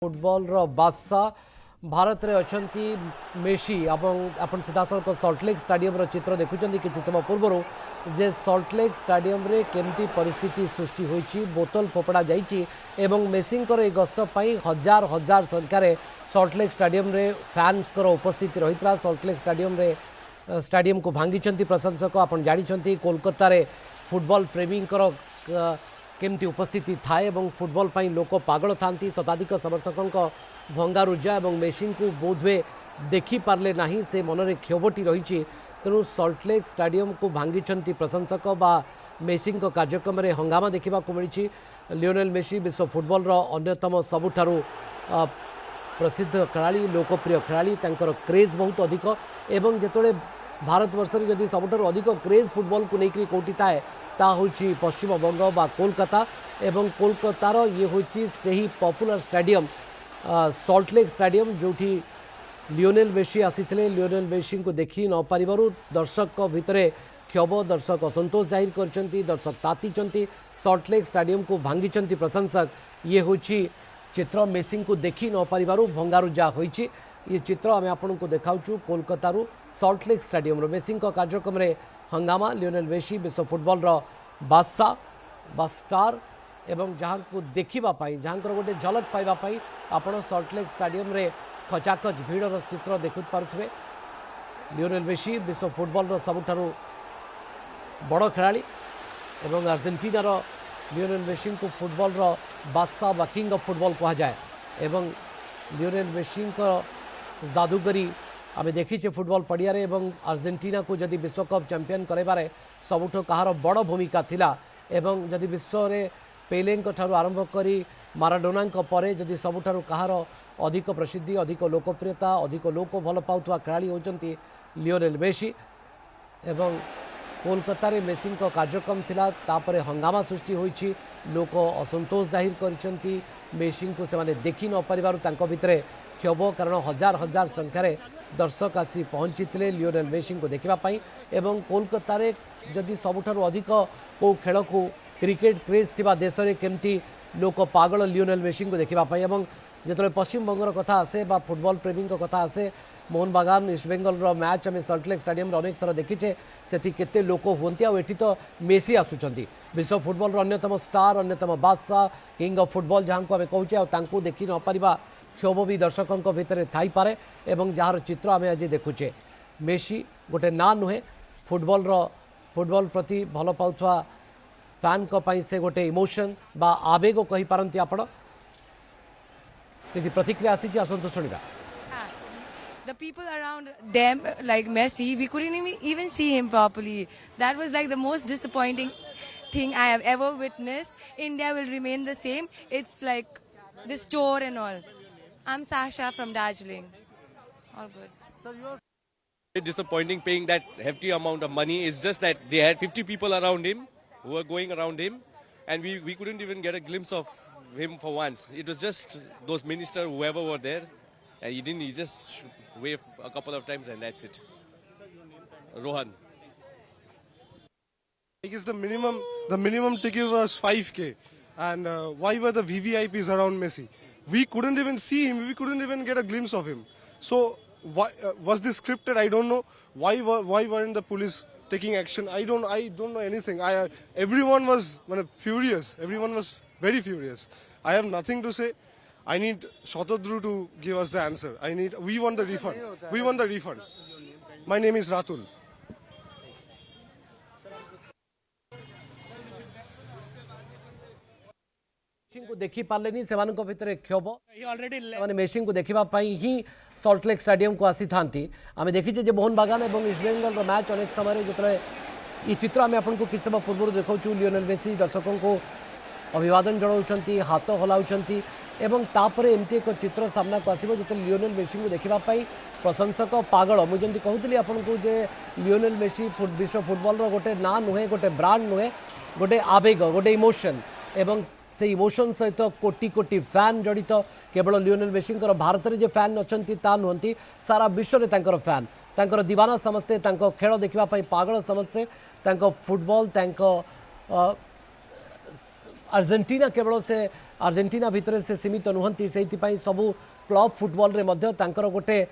Football रो बादशाह भारत रे अछंती Messi अपन सीधासलख Salt Lake stadium रो चित्र देखुचंदी किछि समय पूर्व जे सल्टलेक स्टाडियम रे केमती परिस्थिति सृष्टि होईची बोतल फोपड़ा जाईची एवं मेसींकर ए गस्त पई हजार हजार संख्यार सल्टलेक स्टाडियम रे फैंस कर उपस्थिति रहितला सल्टलेक स्टाडियम को भांगी प्रशंसक आपण जानी कोलकाता रे फुटबॉल प्रेमी केमती उपस्थिति थाए और फुटबॉल पर लोक पागल था शताधिक समर्थकों भंगारुजा और मेसी को बोधवे देखी पार्ले नहीं से मनरे क्षोभटी रही तेणु सल्टलेक स्टाडियम को भांगी प्रशंसक बा मेसी कार्यक्रम में हंगामा देखा मिली लियोनेल मेसी विश्व फुटबॉल अन्यतम सबुठारु प्रसिद्ध खेलाड़ी लोकप्रिय खेलाड़ी तांकर क्रेज बहुत अधिक एवं जिते भारतवर्ष में जदि सबुठारु अधिक क्रेज फुटबॉल को लेकर कौटी थाए ता होची पश्चिम बंग बा कोलकाता एवं कोलकातार ये होची सही पॉपुलर स्टेडियम सल्टलेक स्टेडियम जोठी लियोनेल मेसी आसीथिले लियोनेल मेसी को देखी न पारिबारु दर्शक भितरे क्षोभ दर्शक असंतोष जाहिर करछंती दर्शक तातीचंती सल्टलेक स्टेडियम को भांगी प्रशंसक ये होची चित्र मेसी को देखी न पारिबारु भंगारुजा होईची ये चित्र आम आपन को देखाऊँ कोलकातारू सल्टलेक स्टेडियम मेसी कार्यक्रम में हंगामा लियोनेल मेसी विश्व फुटबॉल बादशाह बा स्टार एवं जहाँ को देखापी जहाँ गोटे झलक पाइबापी आपण सल्टलेक स्टेडियम रे खचाखच भीड़ चित्र देखु पारे लियोनेल मेसी विश्व फुटबॉल सबुठारु बड़ खेलाड़ी एवं अर्जेंटीनार लियोनेल मेसी को फुटबॉल बादशाह बा किंग ऑफ फुटबॉल कहा जाए एवं लियोनेल मेसी जादूगरी आम देखीचे फुटबॉल पड़िया एवं अर्जेंटीना को जदि विश्वकप चैंपियन करारे सबुठ कहार बड़ भूमिका थिला एवं जदि विश्व में पेले आरंभ करी माराडोना परे जदि सबुठारु कहार अधिक प्रसिद्धि अधिक लोकप्रियता अधिक लोक भल पाउथुवा खेलाड़ी होचंती लियोनेल मेसी एवं कोलकाता रे मेसी कार्यक्रम थिला तापरे हंगामा सृष्टि होईची लोक असंतोष जाहिर करिसंती मेसी को से देखी न पारिबारु तांको भितरे क्षोभ कारण हजार हजार संख्यार दर्शक आसी पहुँची लियोनेल मेसी को देखापी एवं कोलकाता रे जदि सबुठारु अधिक को खेल को क्रिकेट क्रेज थिबा देश में केमती लोक पागल लियोनेल मेसी को देखापी एवं जो पश्चिम बंगर कथा आसे बा फुटबॉल प्रेमी कथा आसे मोहन बागान ईस्ट बेंगल मैच आम सल्टलेक स्टेडियम अनेक थर देखीचे से केते लोक हुंती आठी तो मेसी आसुचंती विश्व फुटबॉल अन्यतम स्टार अन्यतम बादशाह किंग ऑफ फुटबॉल जहाँ को आम कहूँ देखी न पारिबा क्षोभ भी दर्शकों भितर थाई पारे एवं जार चित्र आम आज देखुचे मेसी गोटे ना नुहे फुटबॉल प्रति भल पाउथवा फैन से गोटे इमोशन बा आवेग कही पारंती आपण किसी प्रतिक्रिया आसी आसतु शुणा The people around them, like Messi, we couldn't even see him properly. That was like the most disappointing thing I have ever witnessed. India will remain the same. It's like this chore and all. I'm Sasha from Darjeeling. All good. Sir, you're disappointing paying that hefty amount of money. It's just that they had 50 people around him who were going around him, and we couldn't even get a glimpse of him for once. It was just those ministers, whoever were there, and he just waved a couple of times and that's it. Rohan. I guess the minimum ticket was 5K, and why were the VVIPs around Messi? We couldn't even see him. We couldn't even get a glimpse of him. So why was this scripted? I don't know. Why weren't the police taking action? I don't know anything. Everyone was furious. Everyone was very furious. I have nothing to say. I need Shatadru to give us the answer. We want the refund. We want the refund. My name is Ratul. को देखी पार्ले से भितर क्षोभ Messi को देखापी ही Salt Lake stadium को आसी था आम देखीचे जे मोहन बागान और ईस्ट बेंगल मैच अनेक समय जो ये चित्र आम आपको किस समय पूर्व देखा लियोनेल मेसी दर्शकों को अभिवादन जनाऊँच हाथ हलाउंट एवं तापरे एमती एक चित्र सामना को आसो जो लियोनेल मेसी को देखापी प्रशंसक पागल मुझे कहूली आपको जे लियोनेल मेसी विश्व फुटबॉल गोटे ना नुहे गोटे ब्रांड नुहे गोटे आवेग गोटे इमोशन एवं से इमोशन सहित कोटी कोटी फैन जड़ित केवल लियोनेल मेसी भारत में जो फैन अच्छा ता नुहति सारा विश्व में फैन तांकर दीवाना समस्ते खेल देखापी पागल समस्ते फुटबॉल अर्जेंटीना केवल से अर्जेंटीना भितर से सीमित नुहंती से सबू क्लब फुटबॉल रे मध्य तांकर गोटे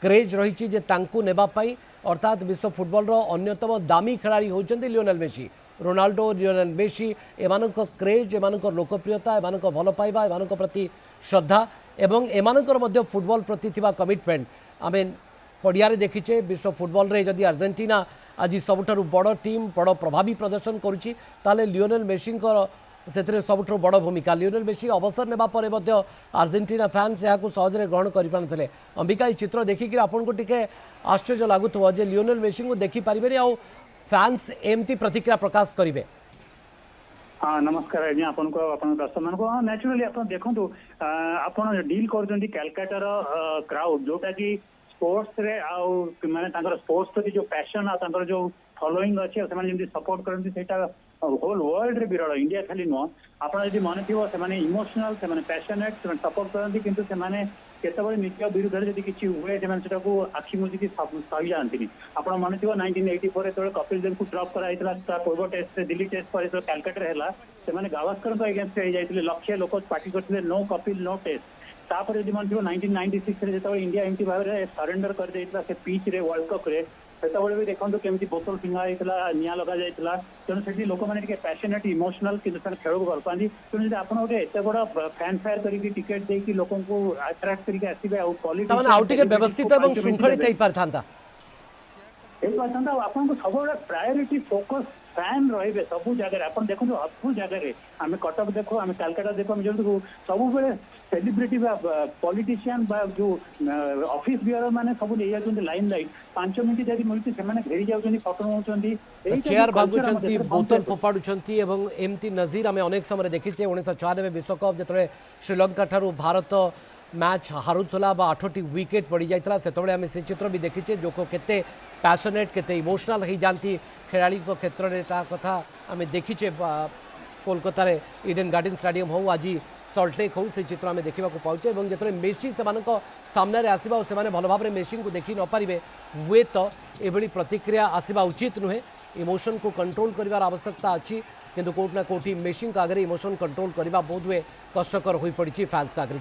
क्रेज रही जे तांकू नेबा पाई अर्थात विश्व फुटबॉल रो अन्यतम दामी खिलाड़ी होचंती Lionel Messi Ronaldo Lionel Messi एमानक क्रेज एमानक लोकप्रियता एमानक भल पाइबा एमानक प्रति श्रद्धा एवं एमानकर मध्य फुटबॉल प्रति थिबा कमिटमेंट आमे पड़िया देखीचे विश्व फुटबॉल रे जदि अर्जेंटीना आज सबुठारु बड़ टीम बड़ प्रभावी प्रदर्शन करुच्ची ताले लियोनेल मेसी से सबुठ बड़ भूमिका लियोनेल मेसी अवसर नेबा परे मध्य अर्जेंटीना फैन्स यहाँ सहजरे ग्रहण कर अंबिका ये चित्र देखिक आपन को टिके आश्चर्य लगुव जे लियोनेल मेसी को देखिपारे आउ फैन्स एमती प्रतिक्रिया प्रकाश करेंगे। हाँ नमस्कार आज्ञा आपन को अपन दर्शक मान को नेचुरली आप देखो आप डील कर कलकातार क्राउड जोटा कि स्पोर्ट्स रे आउ माने तांकर स्पोर्ट्स प्रति जो पैशन आ जो फॉलोइंग अच्छे से सपोर्ट करते होल वर्ल्ड रे विरल इंडिया खाली नुह आपड़ जब मन थी से इमोशनल से पैशनेट से सपोर्ट करती किंतु से केतबे निज विरुद्ध जब किसी हुए से आखि मुझी सही जाती आप मन थी 1984 जो कपिल देव को ड्रप कराइला पूर्व टेस्ट दिल्ली टेस्ट पर जो कलकाता है से गावस्कर अगेंस्ट जाते लक्षे लोक पार्टी करते नो कपिल नो टेस्ट तापर जब मन थी 1996 जो इंडिया एमती भाव में सरेंडर कर से पिच रे वर्ल्ड कप रे सेतबे भी देखो केमती बोतल फिंगा निआ लगा जाइला तेणु से लोक मैंने पैशनेट इमोशनल कि खेल को भल पाती तेणु आप गोटे एत बड़ा फैन फायर करके टिकेट देकी लोक अट्राक्ट करके आसवे व्यवस्थित और श्रृंखलित हो पारथा आपको सब प्रायोरिटी फोकस फैन रे सबू जगह आप देखो सब जगह आम कटक देखो आम कलकाता देखो आम जो सब बेले सेलिब्रिटी पॉलिटिशियन जो ऑफिस बियर मैंने सब ले जाते लाइन लाइन 5 मिनट जब मिलती से घेरी जाऊँच फटो नौ चेयर भागुंट बोतल फोपाड़ुंट एमती नजीर आम अनेक समय देखीचे 1994 विश्वकप जो श्रीलंका ठारू भारत मैच हारुला 8टी विकेट पड़ जाता से आम से चित्र भी देखीचे जो केते पैशनेट केते इमोशनल हो जाती खेलाड़ी क्षेत्र में कथा आम देखीचे कोलकाता रे ईडन गार्डन स्टेडियम हो आज सल्टलेक हो से चित्र आम देखा पाचे और जो मेसी से सामने आसवा और से भल भाव में मेसी को देखी नपारे हुए तो ये प्रतिक्रिया आसवा उचित नुहे इमोशन को कंट्रोल कर आवश्यकता अच्छी किंतु कोटना कोटी मेसी आगे इमोशन कंट्रोल करने बहुत हुए कष्टकर हो पड़ी फैंस आगे।